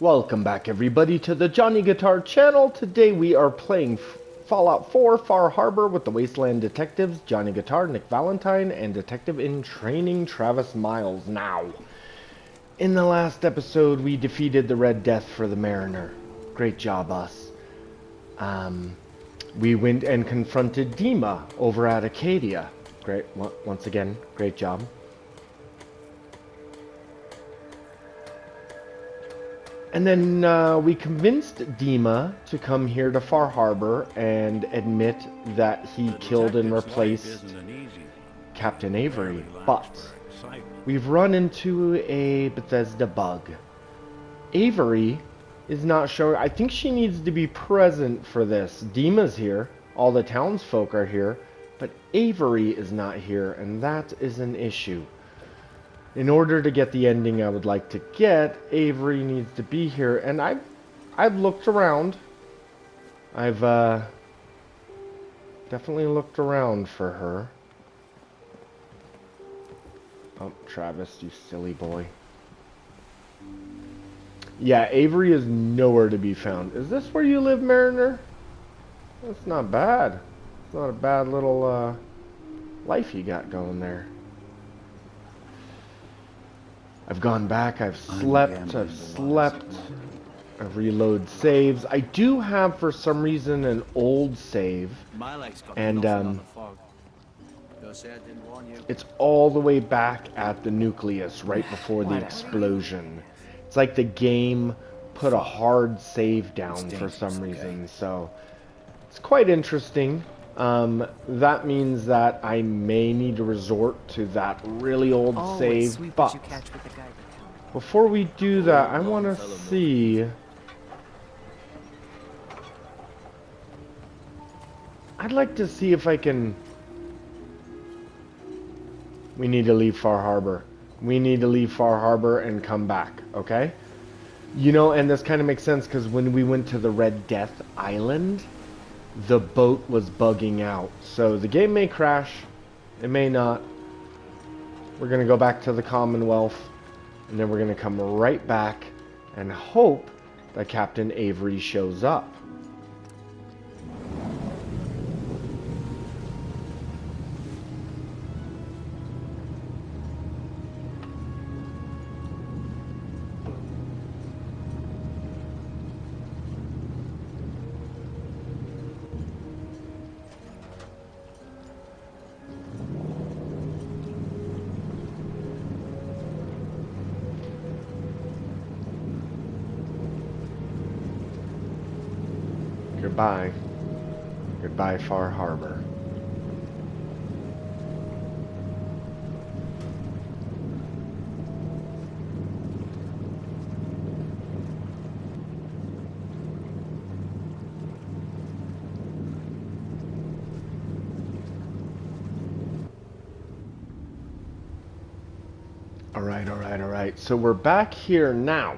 Welcome back everybody to the Johnny Guitar channel. Today we are playing Fallout 4 Far Harbor with the Wasteland Detectives, Johnny Guitar, Nick Valentine, and Detective in Training Travis Miles. Now, in the last episode we defeated the Red Death for the Mariner. Great job us. We went and confronted Dima over at Acadia. Great, once again, great job. And then we convinced Dima to come here to Far Harbor and admit that he killed and replaced Captain Avery. But we've run into a Bethesda bug. Avery is not showing. I think she needs to be present for this. Dima's here. All the townsfolk are here. But Avery is not here, and that is an issue. In order to get the ending I would like to get, Avery needs to be here, and I've looked around. I've definitely looked around for her. Oh, Travis, you silly boy. Yeah, Avery is nowhere to be found. Is this where you live, Mariner? That's not bad. It's not a bad little life you got going there. I've gone back, I've slept, I've reloaded saves. I do have, for some reason, an old save, and it's all the way back at the nucleus, right before the explosion. It's like the game put a hard save down for some reason, so it's quite interesting. That means that I may need to resort to that really old save, but before we do that, I want to see... I'd like to see if I can... We need to leave Far Harbor. We need to leave Far Harbor and come back, okay? You know, and this kind of makes sense because when we went to the Red Death Island, the boat was bugging out. So the game may crash. It may not. We're going to go back to the Commonwealth. And then we're going to come right back and hope that Captain Avery shows up. Goodbye. Goodbye, Far Harbor. Alright. So we're back here now.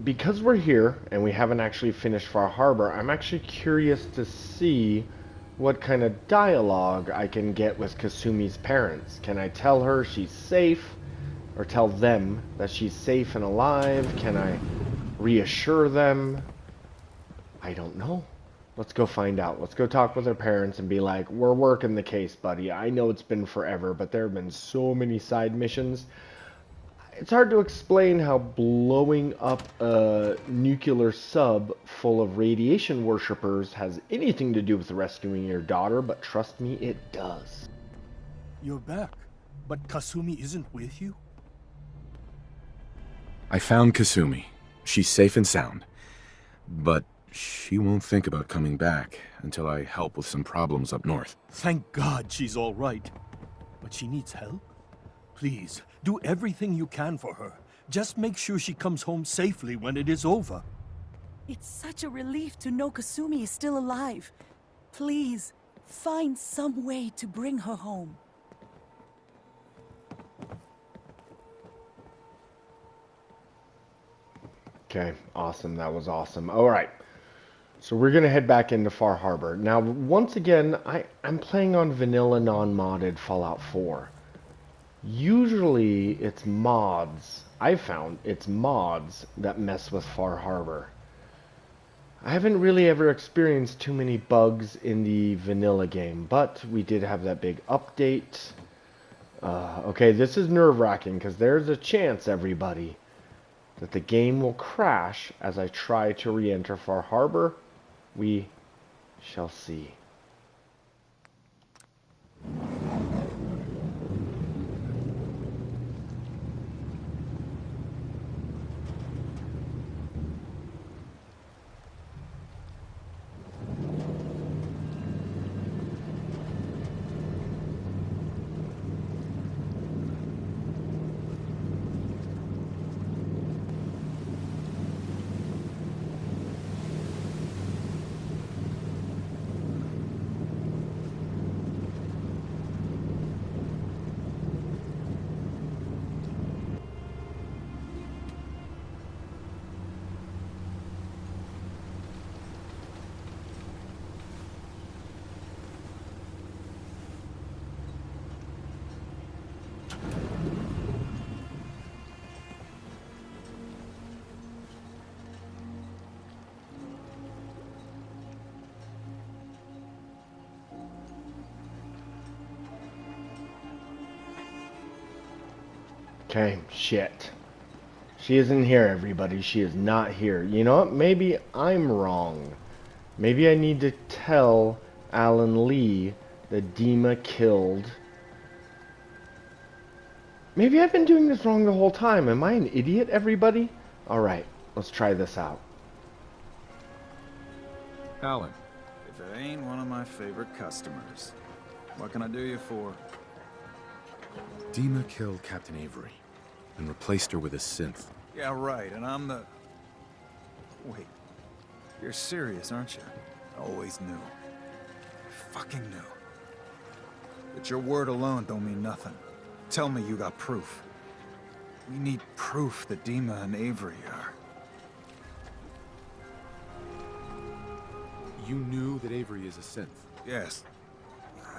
Because we're here, and we haven't actually finished Far Harbor, I'm actually curious to see what kind of dialogue I can get with Kasumi's parents. Can I tell her she's safe, or tell them that she's safe and alive? Can I reassure them? I don't know. Let's go find out. Let's go talk with her parents and be like, we're working the case, buddy. I know it's been forever, but there have been so many side missions. It's hard to explain how blowing up a nuclear sub full of radiation worshippers has anything to do with rescuing your daughter, but trust me, it does. You're back, but Kasumi isn't with you? I found Kasumi. She's safe and sound. But she won't think about coming back until I help with some problems up north. Thank God she's all right. But she needs help? Please, do everything you can for her. Just make sure she comes home safely when it is over. It's such a relief to know Kasumi is still alive. Please, find some way to bring her home. Okay, awesome. That was awesome. Alright. So we're going to head back into Far Harbor. Now, once again, I'm playing on vanilla non-modded Fallout 4. Usually it's mods. I found it's mods that mess with Far Harbor. I haven't really ever experienced too many bugs in the vanilla game, but we did have that big update. Okay, this is nerve-wracking because there's a chance, everybody, that the game will crash as I try to re-enter Far Harbor. We shall see. Okay, shit. She isn't here, everybody. She is not here. You know what? Maybe I'm wrong. Maybe I need to tell Alan Lee that Dima killed. Maybe I've been doing this wrong the whole time. Am I an idiot, everybody? Alright, let's try this out. Alan, If it ain't one of my favorite customers, what can I do you for? Dima killed Captain Avery and replaced her with a synth. Yeah, right, and I'm the... Wait, you're serious, aren't you? I always knew. I fucking knew. But your word alone don't mean nothing. Tell me you got proof. We need proof that Dima and Avery are... You knew that Avery is a synth. Yes.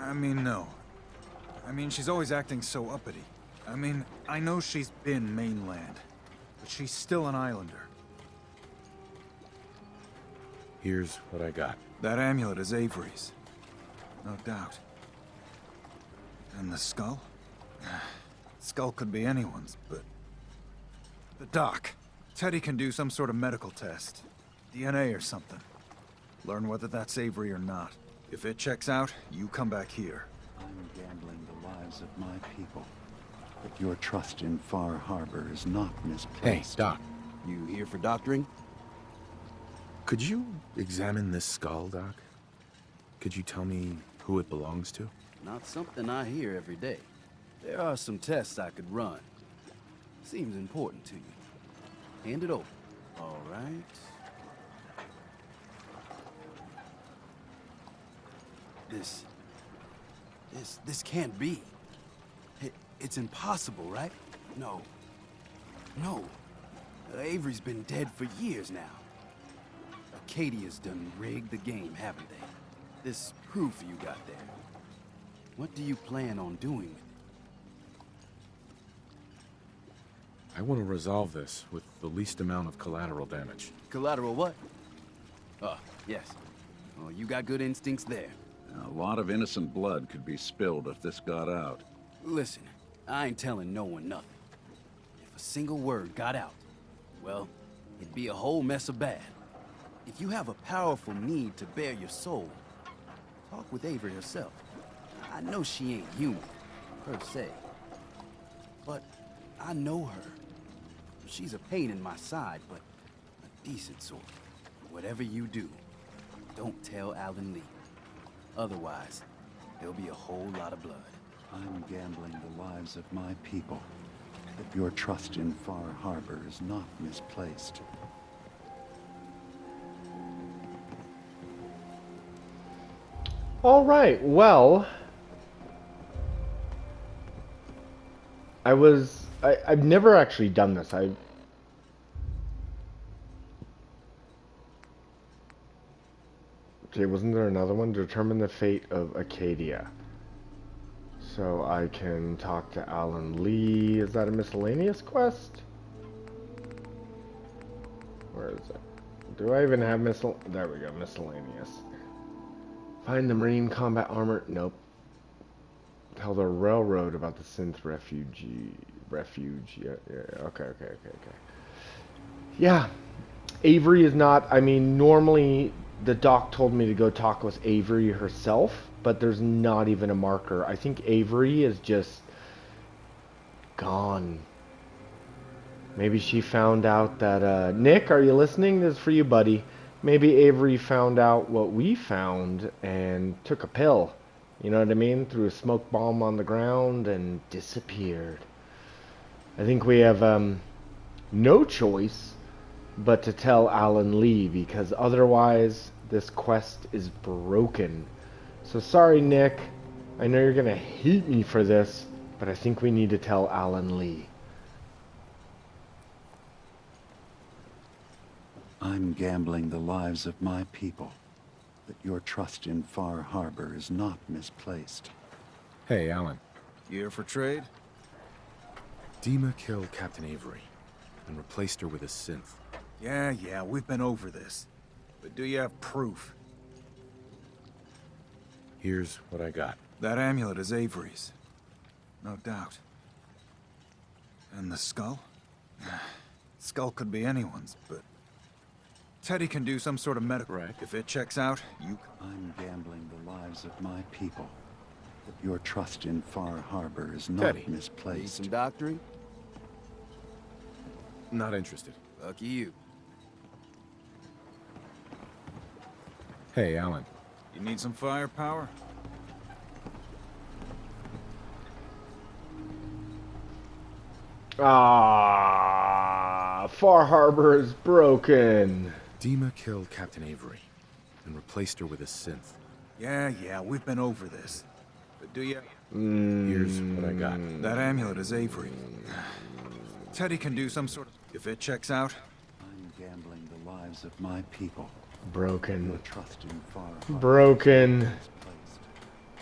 I mean, no. I mean, she's always acting so uppity. I mean, I know she's been mainland, but she's still an islander. Here's what I got. That amulet is Avery's. No doubt. And the skull? Skull could be anyone's, but... The doc. Teddy can do some sort of medical test. DNA or something. Learn whether that's Avery or not. If it checks out, you come back here. I'm gambling the lives of my people. But your trust in Far Harbor is not Hey, misplaced. Doc, You here for doctoring? could you examine this skull, Doc? Could you tell me who it belongs to? Not something I hear every day. There are some tests I could run. Seems important to you. Hand it over. All right. This can't be. It's impossible, right? No. No. Avery's been dead for years now. Acadia's done rigged the game, haven't they? This proof you got there. What do you plan on doing with it? I want to resolve this with the least amount of collateral damage. Collateral what? Oh, yes. Oh, you got good instincts there. A lot of innocent blood could be spilled if this got out. Listen, I ain't telling no one nothing. If a single word got out, well, it'd be a whole mess of bad. If you have a powerful need to bare your soul, talk with Avery herself. I know she ain't human, per se. But I know her. She's a pain in my side, but a decent sort. Whatever you do, don't tell Alan Lee. Otherwise, there'll be a whole lot of blood. I'm gambling the lives of my people. But your trust in Far Harbor is not misplaced. All right, well, I've never actually done this. Okay, wasn't there another one? Determine the fate of Acadia. So I can talk to Alan Lee. Is that a miscellaneous quest? Where is it? Do I even have There we go, miscellaneous. Find the Marine combat armor. Nope. Tell the railroad about the synth refuge. Yeah. Okay. Yeah. Avery is not, I mean, normally the doc told me to go talk with Avery herself, but there's not even a marker. I think Avery is just gone. Maybe she found out that, Nick, are you listening? This is for you, buddy. Maybe Avery found out what we found and took a pill. You know what I mean? Threw a smoke bomb on the ground and disappeared. I think we have, no choice but to tell Alan Lee, because otherwise this quest is broken. So sorry, Nick. I know you're gonna hate me for this, but I think we need to tell Alan Lee. I'm gambling the lives of my people, that your trust in Far Harbor is not misplaced. Hey, Alan. You here for trade? Dima killed Captain Avery and replaced her with a synth. Yeah, we've been over this. But do you have proof? Here's what I got. That amulet is Avery's. No doubt. And the skull? Skull could be anyone's, but Teddy can do some sort of medical. Right. If it checks out, you... I'm gambling the lives of my people, that your trust in Far Harbor is not Teddy. Need misplaced. some doctoring? Not interested. Lucky you. Hey, Alan. You need some firepower? Ah, Far Harbor is broken. Dima killed Captain Avery and replaced her with a synth. Yeah, we've been over this. But do you... Here's what I got. That amulet is Avery. Teddy can do some sort of... If it checks out, I'm gambling the lives of my people, Broken. your trust in Far Harbor Broken. is misplaced.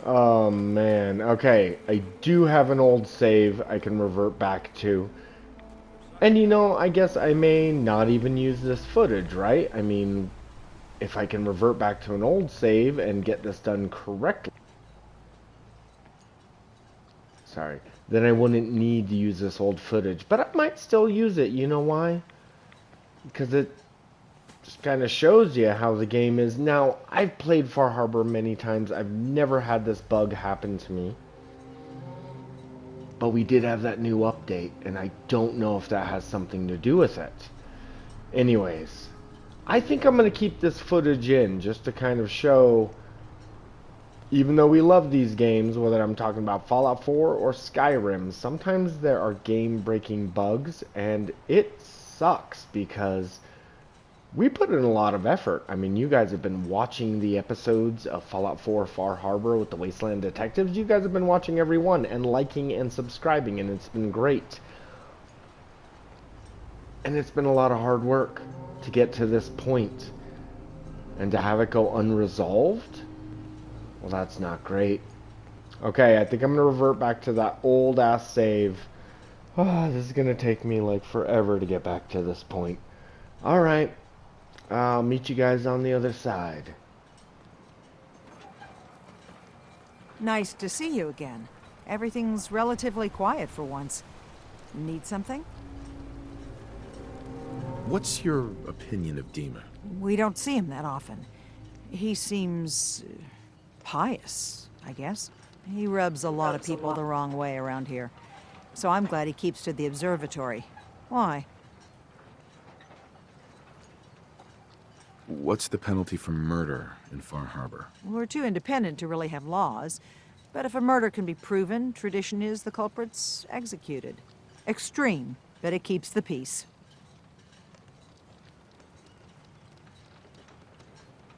Oh man. Okay, I do have an old save I can revert back to. And you know, I guess I may not even use this footage, right? I mean, if I can revert back to an old save and get this done correctly. Sorry. Then I wouldn't need to use this old footage. But I might still use it. You know why? Because it just kind of shows you how the game is. Now, I've played Far Harbor many times. I've never had this bug happen to me. But we did have that new update, and I don't know if that has something to do with it. Anyways, I think I'm going to keep this footage in just to kind of show, even though we love these games, whether I'm talking about Fallout 4 or Skyrim, sometimes there are game-breaking bugs, and it sucks because we put in a lot of effort. I mean, you guys have been watching the episodes of Fallout 4 Far Harbor with the Wasteland Detectives. You guys have been watching every one and liking and subscribing, and it's been great. And it's been a lot of hard work to get to this point. And to have it go unresolved? Well, that's not great. Okay, I think I'm going to revert back to that old-ass save. Oh, this is going to take me, like, forever to get back to this point. Alright. I'll meet you guys on the other side. Nice to see you again. Everything's relatively quiet for once. Need something? What's your opinion of Dima? We don't see him that often. He seems pious, I guess. He rubs a lot of people the wrong way around here. So I'm glad he keeps to the observatory. Why? What's the penalty for murder in Far Harbor? We're too independent to really have laws. But if a murder can be proven, tradition is the culprit's executed. Extreme, but it keeps the peace.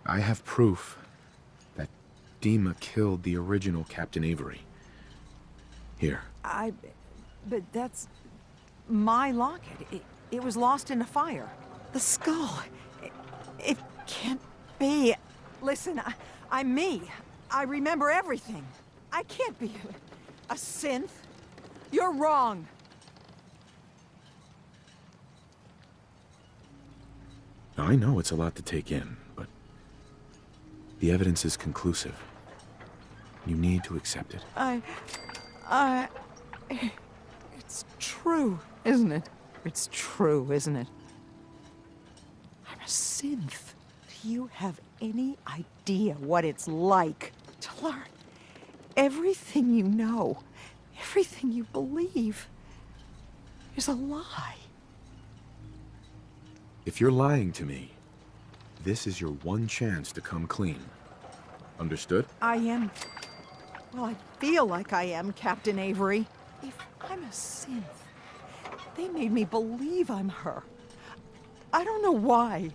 I have proof that Dima killed the original Captain Avery. Here. But that's my locket. It was lost in a fire. The skull. It can't be. Listen, I'm me. I remember everything. I can't be. A synth? You're wrong. I know it's a lot to take in, but the evidence is conclusive. You need to accept it. It's true, isn't it? It's true, isn't it? I'm a synth. Do you have any idea what it's like to learn everything you know, everything you believe is a lie? If you're lying to me, this is your one chance to come clean. Understood? I am... Well, I feel like I am, Captain Avery. If I'm a synth, they made me believe I'm her. I don't know why.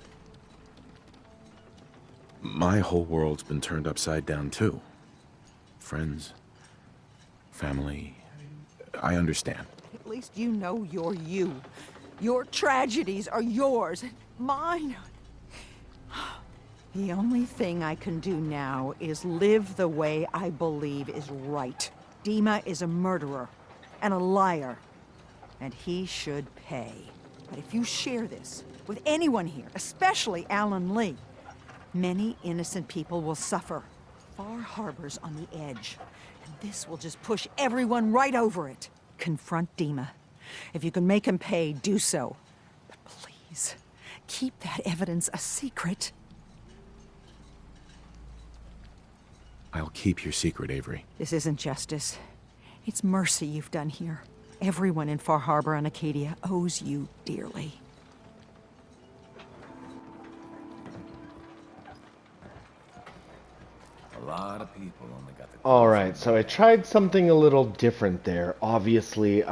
My whole world's been turned upside down too. Friends, family, I understand. At least you know you're you. Your tragedies are yours, and mine. The only thing I can do now is live the way I believe is right. Dima is a murderer and a liar, and he should pay. But if you share this with anyone here, especially Alan Lee, many innocent people will suffer. Far Harbor's on the edge, and this will just push everyone right over it. Confront Dima. If you can make him pay, do so. But please, keep that evidence a secret. I'll keep your secret, Avery. This isn't justice. It's mercy you've done here. Everyone in Far Harbor and Acadia owes you dearly. A lot of people only got the... Alright, so I tried something a little different there. Obviously,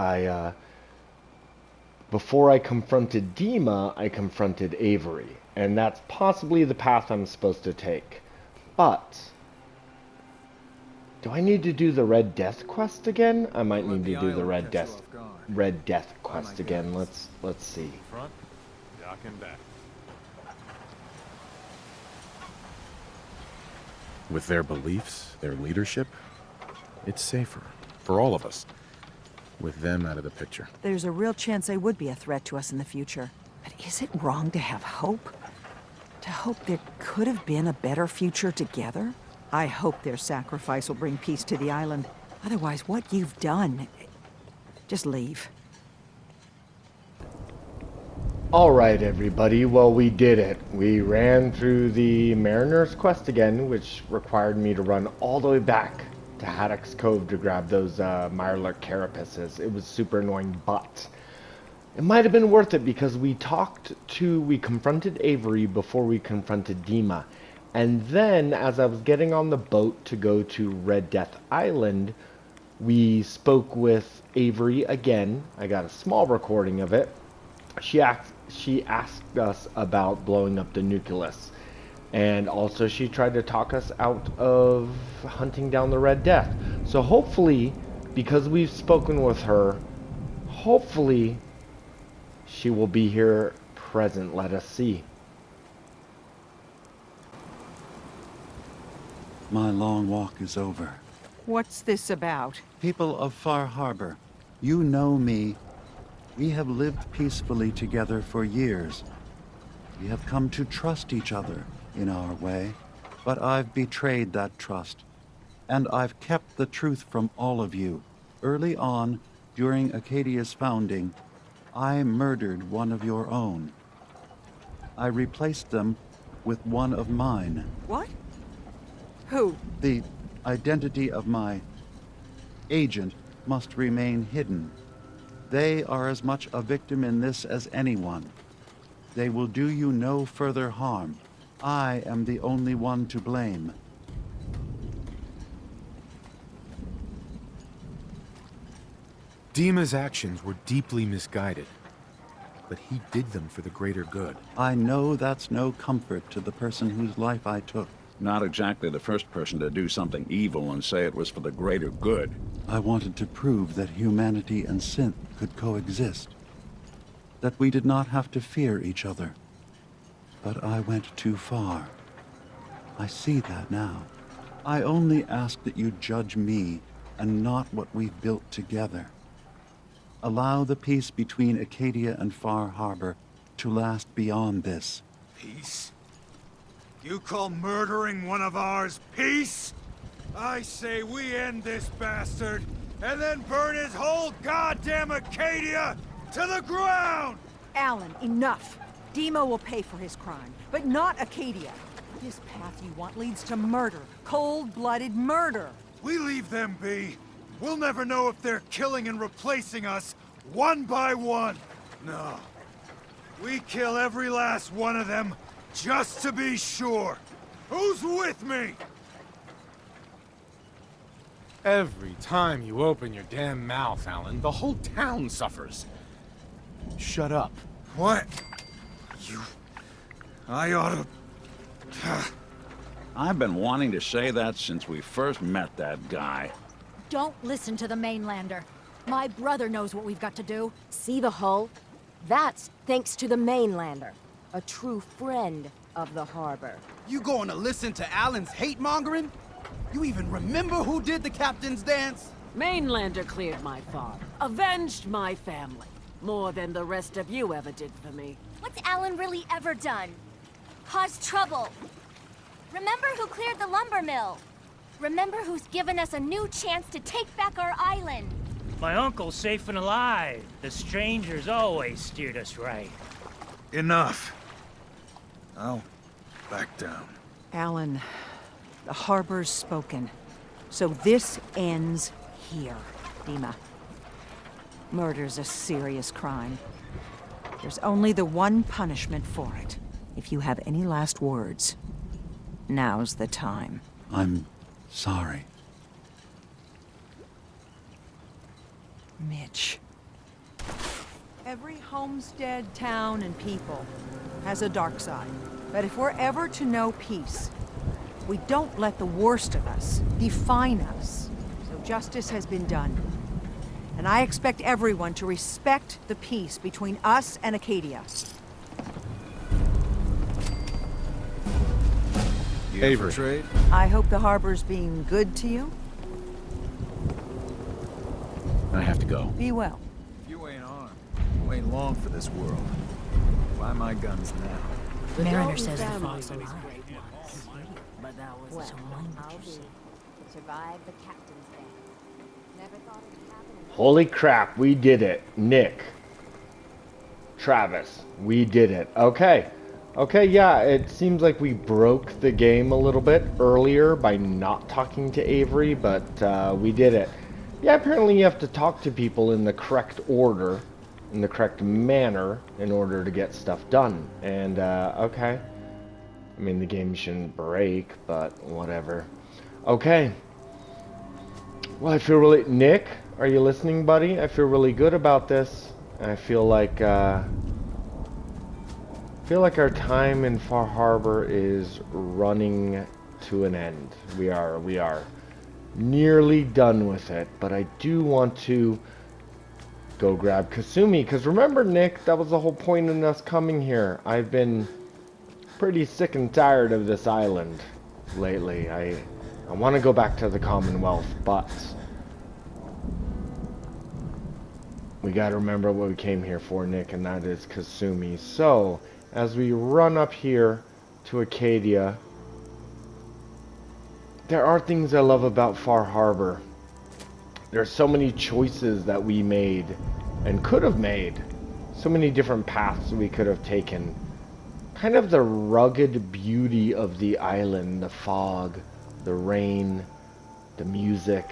before I confronted Dima, I confronted Avery. And that's possibly the path I'm supposed to take. But... do I need to do the Red Death quest again? I might need to do the Red Death quest again. Let's see. Front, dock and back. With their beliefs, their leadership, it's safer for all of us. With them out of the picture. There's a real chance they would be a threat to us in the future. But is it wrong to have hope? To hope there could have been a better future together? I hope their sacrifice will bring peace to the island. Otherwise, what you've done... just leave. Alright everybody, well we did it. We ran through the Mariner's quest again, which required me to run all the way back to Haddock's Cove to grab those Mirelurk carapaces. It was super annoying, but it might have been worth it because we confronted Avery before we confronted Dima. And then, as I was getting on the boat to go to Red Death Island, we spoke with Avery again. I got a small recording of it. She asked us about blowing up the nucleus. And also she tried to talk us out of hunting down the Red Death. So hopefully, because we've spoken with her, hopefully she will be here present. Let us see. My long walk is over. What's this about? People of Far Harbor, you know me. We have lived peacefully together for years. We have come to trust each other in our way, but I've betrayed that trust, and I've kept the truth from all of you. Early on, during Acadia's founding, I murdered one of your own. I replaced them with one of mine. What? Who? The identity of my agent must remain hidden. They are as much a victim in this as anyone. They will do you no further harm. I am the only one to blame. Dima's actions were deeply misguided, but he did them for the greater good. I know that's no comfort to the person whose life I took. Not exactly the first person to do something evil and say it was for the greater good. I wanted to prove that humanity and synth could coexist. That we did not have to fear each other. But I went too far. I see that now. I only ask that you judge me and not what we've built together. Allow the peace between Acadia and Far Harbor to last beyond this. Peace? You call murdering one of ours peace? I say we end this bastard, and then burn his whole goddamn Acadia to the ground! Alan, enough. Demo will pay for his crime, but not Acadia. This path you want leads to murder. Cold-blooded murder. We leave them be. We'll never know if they're killing and replacing us, one by one. No. We kill every last one of them, just to be sure. Who's with me? Every time you open your damn mouth, Alan, the whole town suffers. Shut up. What? You... I oughta... I've been wanting to say that since we first met that guy. Don't listen to the mainlander. My brother knows what we've got to do. See the hull? That's thanks to the mainlander. A true friend of the harbor. You going to listen to Alan's hate-mongering? You even remember who did the captain's dance? Mainlander cleared my farm, avenged my family, more than the rest of you ever did for me. What's Alan really ever done? Caused trouble. Remember who cleared the lumber mill. Remember who's given us a new chance to take back our island. My uncle's safe and alive. The strangers always steered us right. Enough. I'll back down. Alan, the harbor's spoken. So this ends here, Dima. Murder's a serious crime. There's only the one punishment for it. If you have any last words, now's the time. I'm sorry. Mitch. Every homestead, town, and people has a dark side. But if we're ever to know peace, we don't let the worst of us define us. So justice has been done. And I expect everyone to respect the peace between us and Acadia. Avery. Trade? I hope the harbor's being good to you. I have to go. Be well. You ain't armed. You ain't long for this world. Buy my guns now. Mariner says the fog's alive. But that was Well, so I'll wondrous. be. Survive the captain's day. Never thought it'd happen. Holy crap, we did it. Nick. Travis, we did it. Okay. Okay, yeah, it seems like we broke the game a little bit earlier by not talking to Avery, but we did it. Yeah, apparently you have to talk to people in the correct order, in the correct manner, in order to get stuff done. And, okay. I mean, the game shouldn't break, but whatever. Okay. Well, I feel really... Nick, are you listening, buddy? I feel really good about this. I feel like our time in Far Harbor is running to an end. We are nearly done with it, but I do want to go grab Kasumi, because remember, Nick, that was the whole point in us coming here. I've been pretty sick and tired of this island lately. I want to go back to the Commonwealth, but we got to remember what we came here for, Nick, and that is Kasumi. So, as we run up here to Acadia, there are things I love about Far Harbor. There's so many choices that we made and could have made. So many different paths we could have taken. Kind of the rugged beauty of the island, the fog, the rain, the music.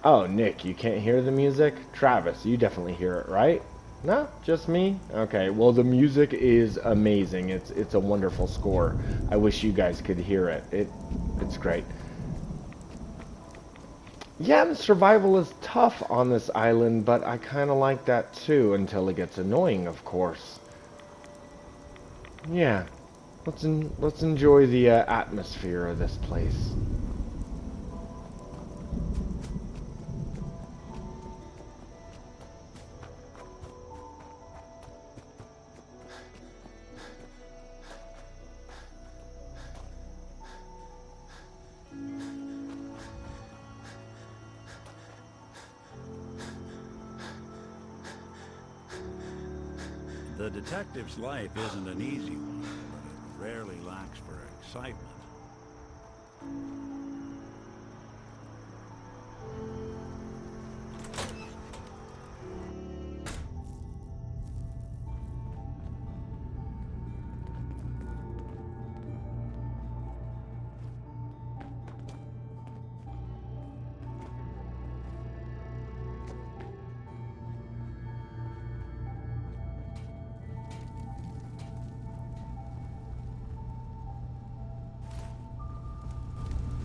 Oh, Nick, you can't hear the music? Travis, you definitely hear it, right? No? Just me? Okay, well, the music is amazing. It's a wonderful score. I wish you guys could hear it. It's great. Yeah, the survival is tough on this island, but I kind of like that too, until it gets annoying, of course. Yeah, let's enjoy the atmosphere of this place. The detective's life isn't an easy one, but it rarely lacks for excitement.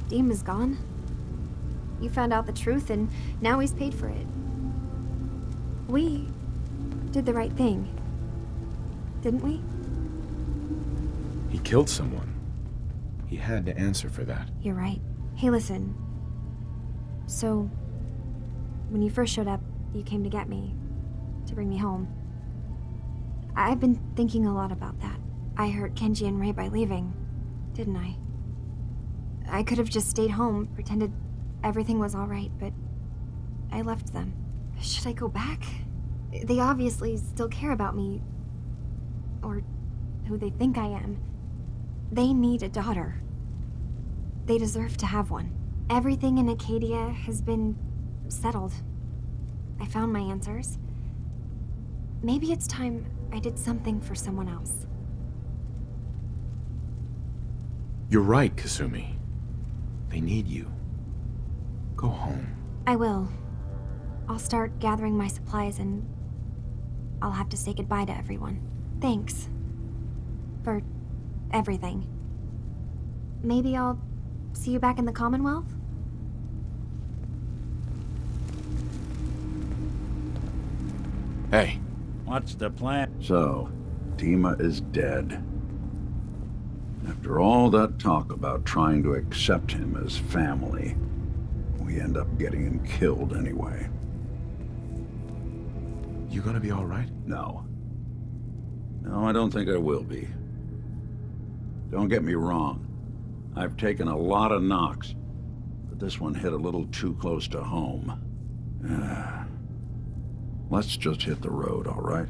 Deem is gone. You found out the truth, and now he's paid for it. We did the right thing, didn't we? He killed someone. He had to answer for that. You're right. Hey, listen. So, when you first showed up, you came to get me, to bring me home. I've been thinking a lot about that. I hurt Kenji and Ray by leaving, didn't I? I could have just stayed home, pretended everything was all right, but I left them. Should I go back? They obviously still care about me. Or who they think I am. They need a daughter. They deserve to have one. Everything in Acadia has been settled. I found my answers. Maybe it's time I did something for someone else. You're right, Kasumi. They need you. Go home. I will. I'll start gathering my supplies and I'll have to say goodbye to everyone. Thanks. For everything. Maybe I'll see you back in the Commonwealth? Hey. What's the plan? So, Dima is dead. After all that talk about trying to accept him as family, we end up getting him killed anyway. You gonna be alright? No. No, I don't think I will be. Don't get me wrong. I've taken a lot of knocks, but this one hit a little too close to home. Let's just hit the road, all right?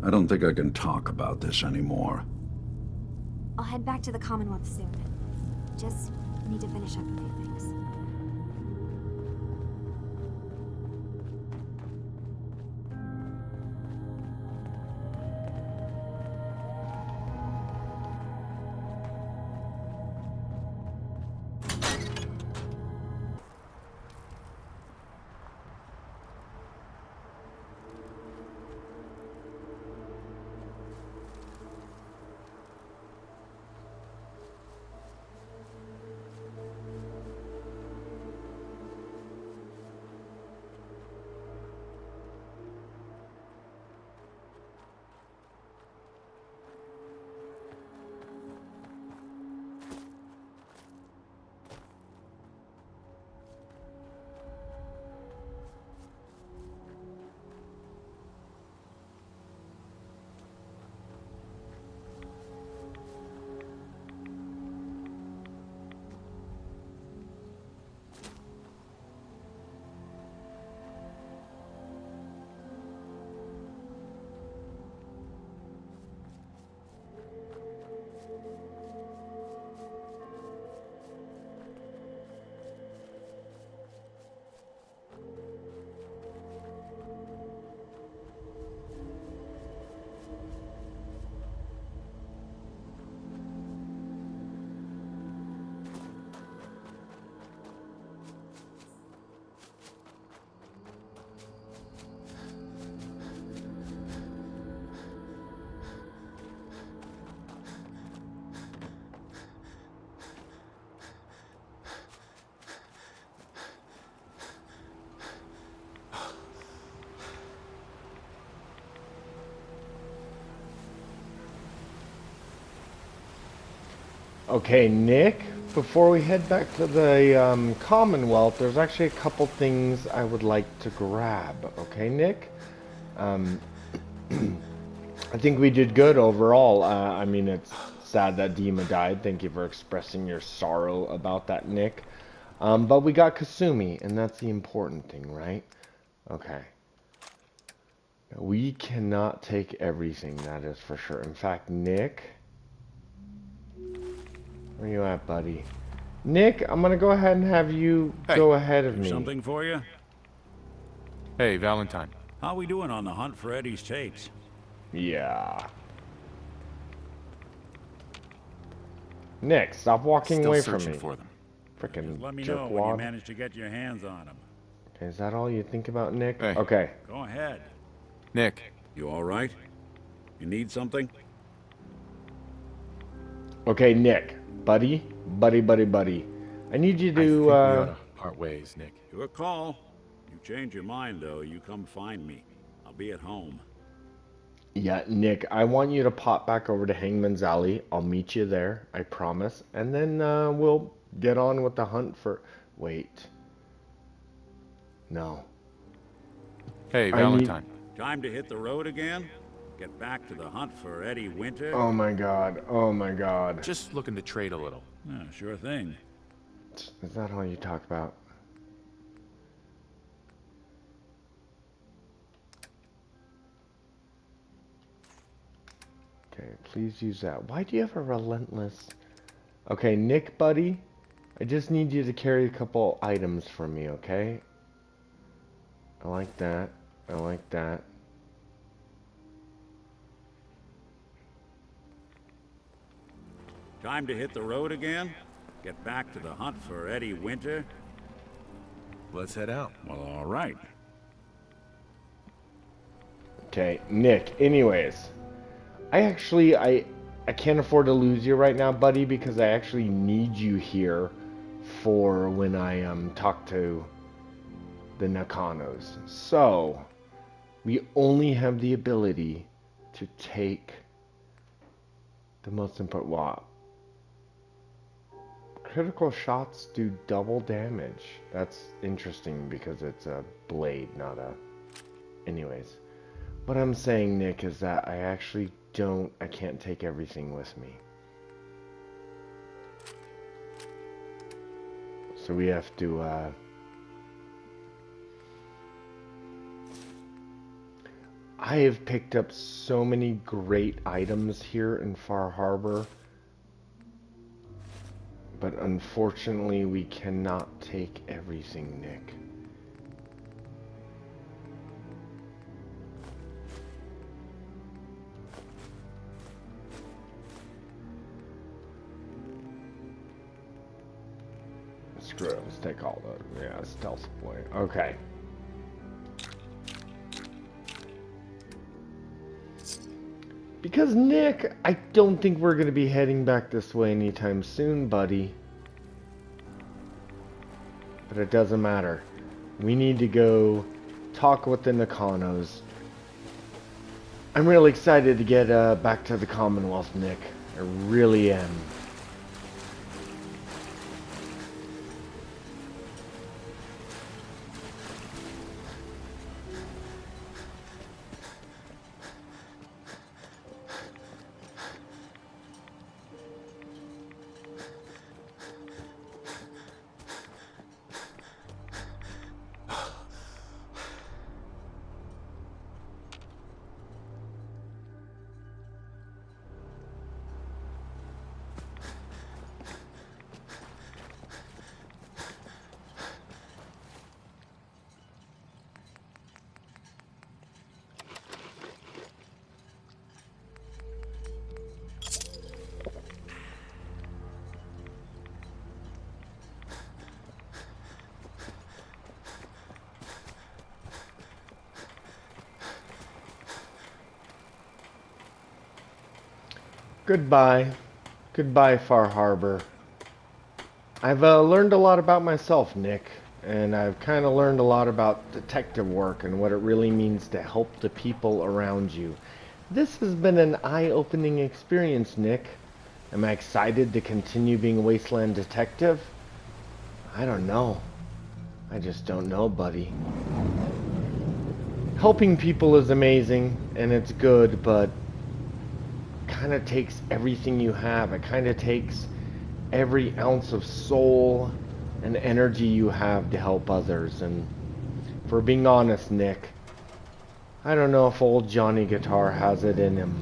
I don't think I can talk about this anymore. I'll head back to the Commonwealth soon. Just need to finish up a few things. Okay, Nick, before we head back to the Commonwealth, there's actually a couple things I would like to grab. Okay, Nick? I think we did good overall. I mean, it's sad that Dima died. Thank you for expressing your sorrow about that, Nick. But we got Kasumi, and that's the important thing, right? Okay. We cannot take everything, that is for sure. In fact, Nick, where you at, buddy? Nick, I'm gonna go ahead and have you go ahead of me. Something for you? Hey, Valentine. How we doing on the hunt for Eddie's tapes? Yeah. Nick, stop walking Still away from searching me. for them. Frickin' Let me know when you jerkwad. manage to get your hands on them. Okay, is that all you think about, Nick? Hey. Okay. Go ahead. Nick. You all right? You need something? Okay, Nick. Buddy. I need you I think we to, ought to part ways, Nick. Your call. You change your mind, though, you come find me. I'll be at home. Yeah, Nick, I want you to pop back over to Hangman's Alley. I'll meet you there, I promise. And then we'll get on with the hunt for... Wait. No. Hey, Valentine. Time to hit the road again? Get back to the hunt for Eddie Winter? Oh my god. Oh my god. Just looking to trade a little. Yeah, sure thing. Is that all you talk about? Okay, please use that. Why do you have a relentless... Okay, Nick, buddy, I just need you to carry a couple items for me, okay? I like that. I like that. Time to hit the road again? Get back to the hunt for Eddie Winter? Let's head out. Well, all right. Okay, Nick, anyways. I can't afford to lose you right now, buddy, because I actually need you here for when I talk to the Nakanos. So, we only have the ability to take the most important... Wow. Critical shots do double damage. That's interesting because it's a blade, not a... Anyways. What I'm saying, Nick, is that I can't take everything with me. So we have to, I have picked up so many great items here in Far Harbor, but unfortunately we cannot take everything, Nick. Screw it, let's take all the, yeah, stealth point. Okay. Because, Nick, I don't think we're going to be heading back this way anytime soon, buddy. But it doesn't matter. We need to go talk with the Nakanos. I'm really excited to get back to the Commonwealth, Nick. I really am. Goodbye. Goodbye, Far Harbor. I've learned a lot about myself, Nick, and I've kind of learned a lot about detective work and what it really means to help the people around you. This has been an eye-opening experience, Nick. Am I excited to continue being a wasteland detective? I don't know. I just don't know, buddy. Helping people is amazing, and it's good, but kind of takes everything you have. It kind of takes every ounce of soul and energy you have to help others. And for being honest, Nick, I don't know if old Johnny Guitar has it in him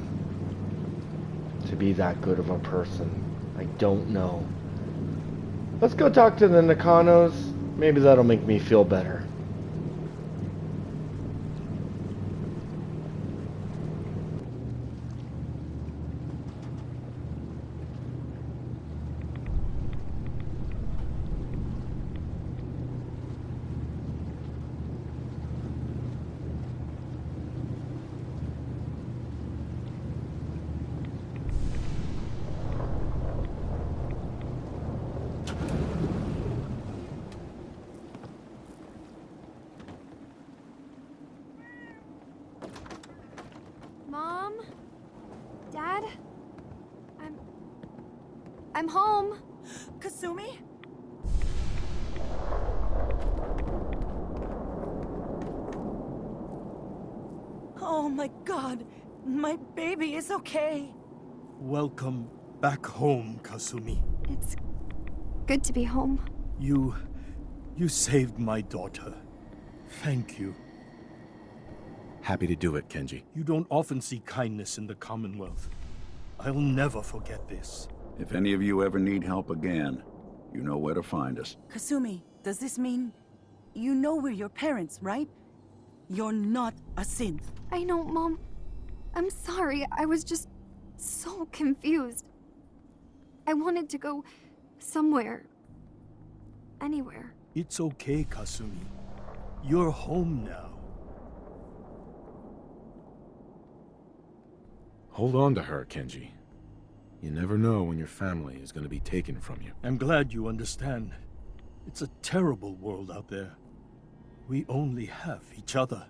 to be that good of a person. I don't know. Let's go talk to the Nakanos. Maybe that'll make me feel better. Mom? Dad? I'm home. Kasumi? Oh my god, my baby is okay. Welcome back home, Kasumi. It's good to be home. You saved my daughter. Thank you. Happy to do it, Kenji. You don't often see kindness in the Commonwealth. I'll never forget this. If any of you ever need help again, you know where to find us. Kasumi, does this mean you know we're your parents, right? You're not a synth. I know, Mom. I'm sorry. I was just so confused. I wanted to go somewhere. Anywhere. It's okay, Kasumi. You're home now. Hold on to her, Kenji. You never know when your family is going to be taken from you. I'm glad you understand. It's a terrible world out there. We only have each other.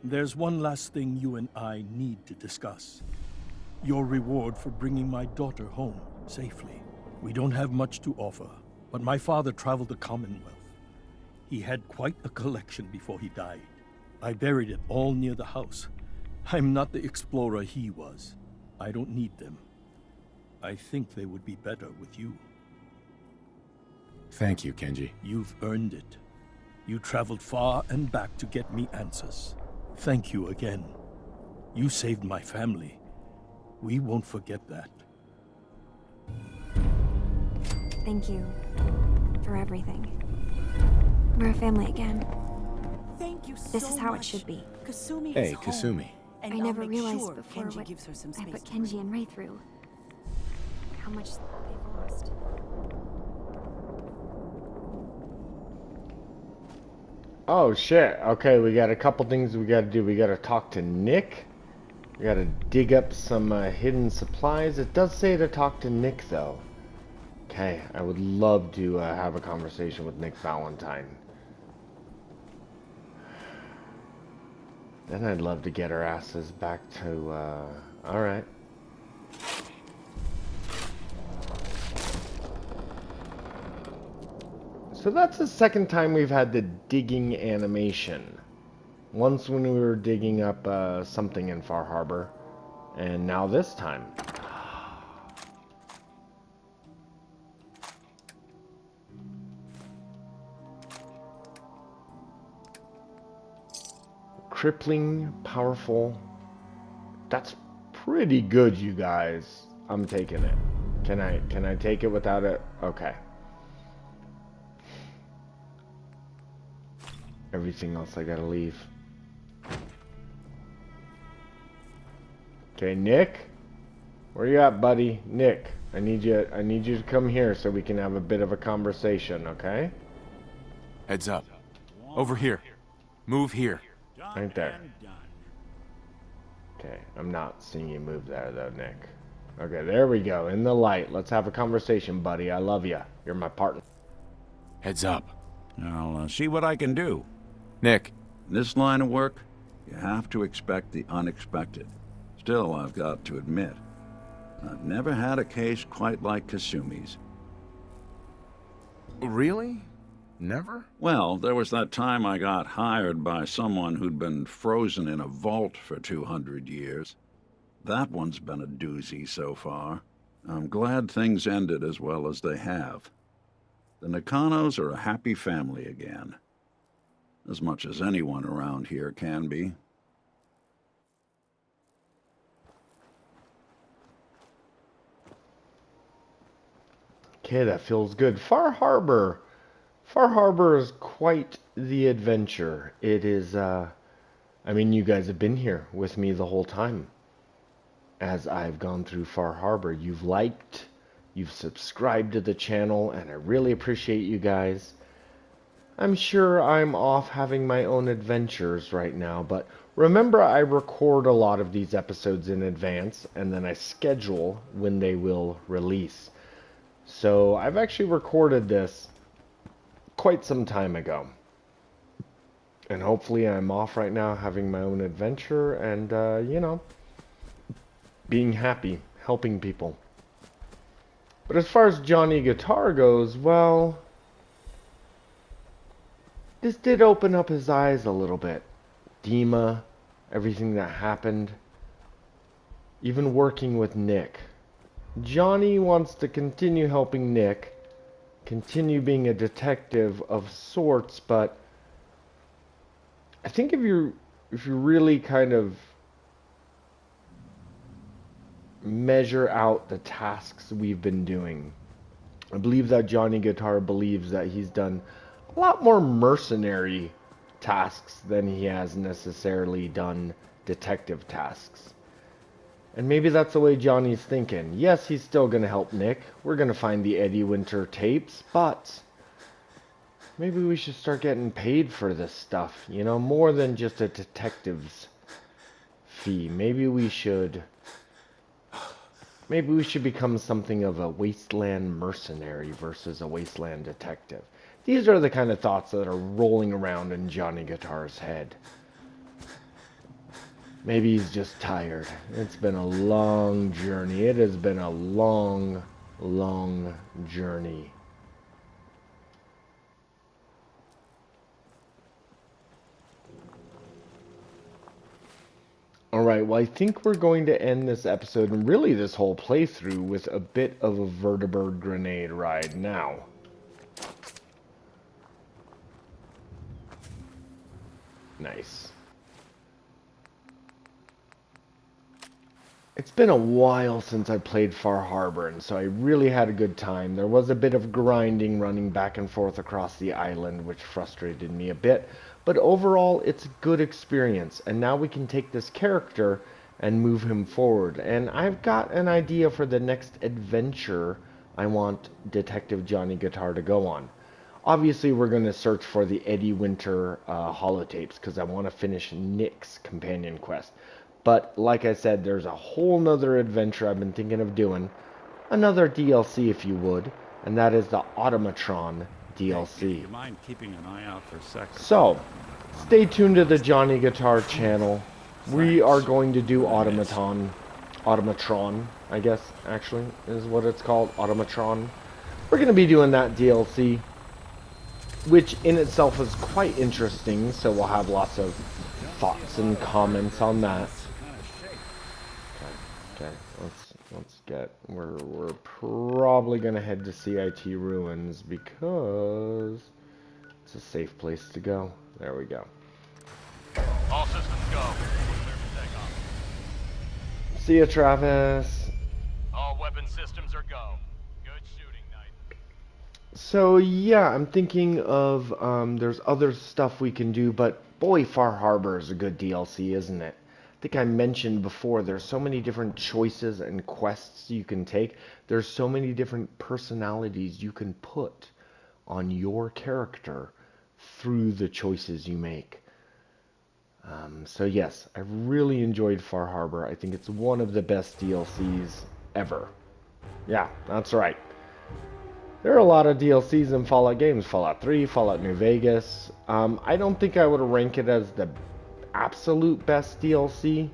There's one last thing you and I need to discuss. Your reward for bringing my daughter home safely. We don't have much to offer, but my father traveled the Commonwealth. He had quite a collection before he died. I buried it all near the house. I'm not the explorer he was. I don't need them. I think they would be better with you. Thank you, Kenji. You've earned it. You traveled far and back to get me answers. Thank you again. You saved my family. We won't forget that. Thank you for everything. We're a family again. Thank you so much. This is how it should be. Kasumi Hey, is home. Kasumi. And I I'll never make realized sure before Kenji what gives her some I space put to Kenji and Ray through. How much they've lost. Oh shit. Okay, we got a couple things we gotta do. We gotta talk to Nick. We gotta dig up some hidden supplies. It does say to talk to Nick though. Okay, I would love to have a conversation with Nick Valentine. Then I'd love to get our asses back to, alright. So that's the second time we've had the digging animation. Once when we were digging up something in Far Harbor, and now this time. Crippling, powerful. That's pretty good, you guys. I'm taking it. Can I take it without it? Okay. Everything else I gotta leave. Okay, Nick? Where you at, buddy? Nick, I need you to come here so we can have a bit of a conversation, okay? Heads up. Over here. Move here. Right there. Okay, I'm not seeing you move there though, Nick. Okay, there we go. In the light. Let's have a conversation, buddy. I love you. You're my partner. Heads up. I'll see what I can do. Nick. In this line of work, you have to expect the unexpected. Still, I've got to admit, I've never had a case quite like Kasumi's. Really? Never? Well, there was that time I got hired by someone who'd been frozen in a vault for 200 years. That one's been a doozy so far. I'm glad things ended as well as they have. The Nakanos are a happy family again. As much as anyone around here can be. Okay, that feels good. Far Harbor. Far Harbor is quite the adventure. It is, I mean, you guys have been here with me the whole time. As I've gone through Far Harbor, you've liked, you've subscribed to the channel, and I really appreciate you guys. I'm sure I'm off having my own adventures right now, but remember I record a lot of these episodes in advance, and then I schedule when they will release. So I've actually recorded this quite some time ago. And hopefully I'm off right now having my own adventure and, you know, being happy, helping people. But as far as Johnny Guitar goes, well, this did open up his eyes a little bit. Dima, everything that happened, even working with Nick. Johnny wants to continue helping Nick, continue being a detective of sorts, but I think if you really kind of measure out the tasks we've been doing, I believe that Johnny Guitar believes that he's done a lot more mercenary tasks than he has necessarily done detective tasks. And maybe that's the way Johnny's thinking. Yes, he's still going to help Nick. We're going to find the Eddie Winter tapes, but maybe we should start getting paid for this stuff, you know, more than just a detective's fee. Maybe we should become something of a wasteland mercenary versus a wasteland detective. These are the kind of thoughts that are rolling around in Johnny Guitar's head. Maybe he's just tired. It's been a long journey. It has been a long, long journey. Alright, well I think we're going to end this episode, and really this whole playthrough, with a bit of a vertibird grenade ride now. Nice. It's been a while since I played Far Harbor, and so I really had a good time. There was a bit of grinding running back and forth across the island, which frustrated me a bit, but overall it's a good experience, and now we can take this character and move him forward. And I've got an idea for the next adventure I want Detective Johnny Guitar to go on. Obviously, we're going to search for the Eddie Winter holotapes, because I want to finish Nick's companion quest. But, like I said, there's a whole nother adventure I've been thinking of doing. Another DLC, if you would. And that is the Automatron DLC. Hey, you mind keeping an eye out for seconds? So, stay tuned to the Johnny Guitar channel. We are going to do Automatron, I guess, actually, is what it's called. Automatron. We're going to be doing that DLC, which in itself is quite interesting, so we'll have lots of thoughts and comments on that. Okay, let's get, we're probably gonna head to CIT Ruins because it's a safe place to go. There we go. All systems go. Clear for takeoff. See ya, Travis. All weapon systems are go. Good shooting, Knight. So yeah, I'm thinking of there's other stuff we can do, but boy, Far Harbor is a good DLC, isn't it? I think I mentioned before, there's so many different choices and quests you can take. There's so many different personalities you can put on your character through the choices you make. So yes, I really enjoyed Far Harbor. I think it's one of the best DLCs ever. Yeah, that's right. There are a lot of DLCs in Fallout games. Fallout 3, Fallout New Vegas. I don't think I would rank it as the absolute best DLC.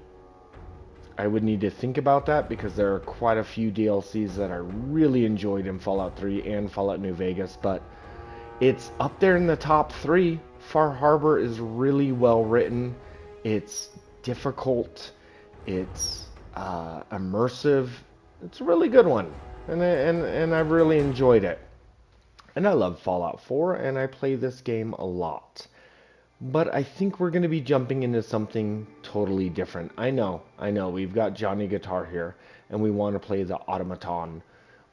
I would need to think about that because there are quite a few DLCs that I really enjoyed in Fallout 3 and Fallout New Vegas, but it's up there in the top 3. Far Harbor is really well written. It's difficult. It's immersive. It's a really good one, and I've really enjoyed it. And I love Fallout 4, and I play this game a lot. But I think we're going to be jumping into something totally different. I know, we've got Johnny Guitar here, and we want to play the Automaton.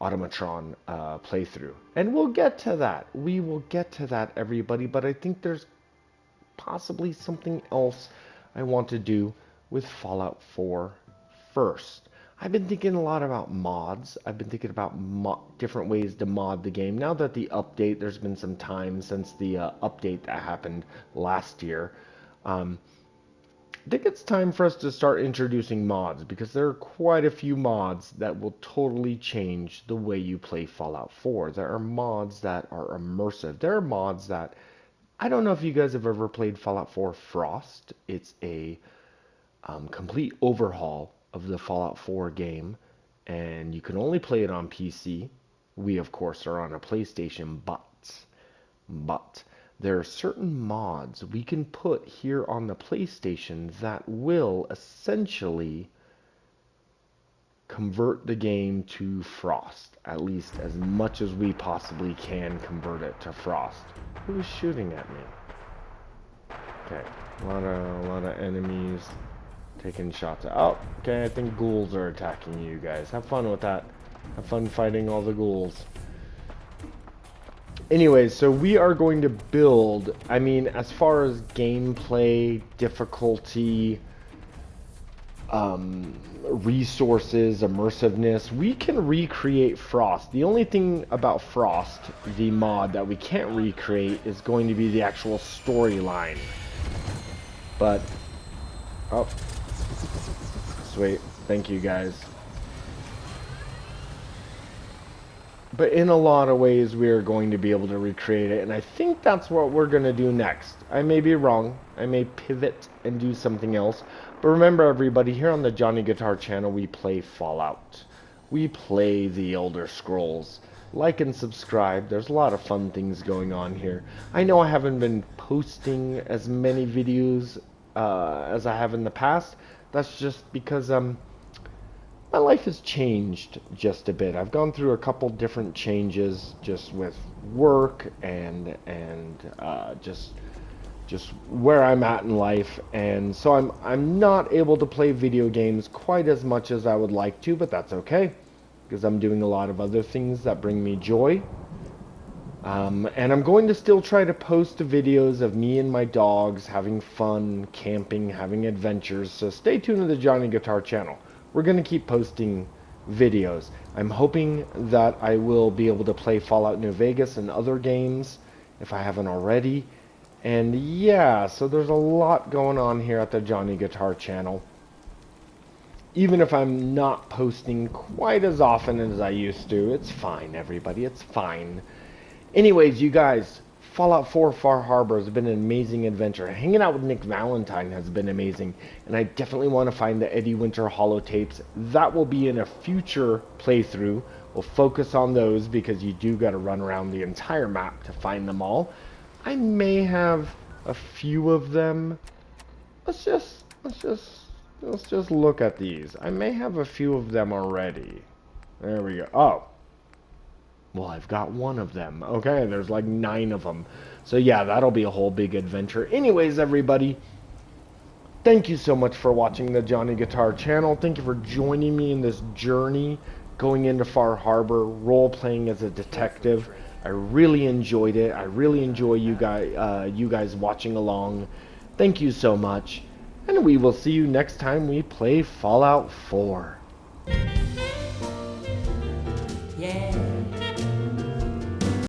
automatron playthrough. And we'll get to that. We will get to that, everybody. But I think there's possibly something else I want to do with Fallout 4 first. I've been thinking a lot about mods. I've been thinking about different ways to mod the game. Now that the update, there's been some time since the update that happened last year. I think it's time for us to start introducing mods, because there are quite a few mods that will totally change the way you play Fallout 4. There are mods that are immersive. There are mods that, I don't know if you guys have ever played Fallout 4 Frost. It's a complete overhaul of the Fallout 4 game, and you can only play it on PC. We, of course, are on a PlayStation, but there are certain mods we can put here on the PlayStation that will essentially convert the game to Frost, at least as much as we possibly can convert it to Frost. Who's shooting at me? Okay, a lot of enemies taking shots. Oh, okay, I think ghouls are attacking you guys. Have fun with that. Have fun fighting all the ghouls. Anyways, so we are going to build, I mean, as far as gameplay, difficulty, resources, immersiveness, we can recreate Frost. The only thing about Frost, the mod, that we can't recreate is going to be the actual storyline. But, oh, sweet, thank you guys. But in a lot of ways, we are going to be able to recreate it, and I think that's what we're going to do next. I may be wrong. I may pivot and do something else. But remember, everybody, here on the Johnny Guitar channel, we play Fallout. We play the Elder Scrolls. Like and subscribe. There's a lot of fun things going on here. I know I haven't been posting as many videos as I have in the past. That's just because my life has changed just a bit. I've gone through a couple different changes just with work and just where I'm at in life, and so I'm not able to play video games quite as much as I would like to, but that's okay, because I'm doing a lot of other things that bring me joy. And I'm going to still try to post videos of me and my dogs having fun, camping, having adventures, so stay tuned to the Johnny Guitar channel. We're going to keep posting videos. I'm hoping that I will be able to play Fallout New Vegas and other games, if I haven't already. And yeah, so there's a lot going on here at the Johnny Guitar channel. Even if I'm not posting quite as often as I used to, it's fine, everybody, it's fine. Anyways, you guys, Fallout 4 Far Harbor has been an amazing adventure. Hanging out with Nick Valentine has been amazing, and I definitely want to find the Eddie Winter holotapes. That will be in a future playthrough. We'll focus on those because you do got to run around the entire map to find them all. I may have a few of them. Let's just look at these. I may have a few of them already. There we go. Oh. Well, I've got one of them. Okay, there's like 9 of them. So yeah, that'll be a whole big adventure. Anyways, everybody, thank you so much for watching the Johnny Guitar channel. Thank you for joining me in this journey going into Far Harbor, role-playing as a detective. I really enjoyed it. I really enjoy you guys watching along. Thank you so much. And we will see you next time we play Fallout 4.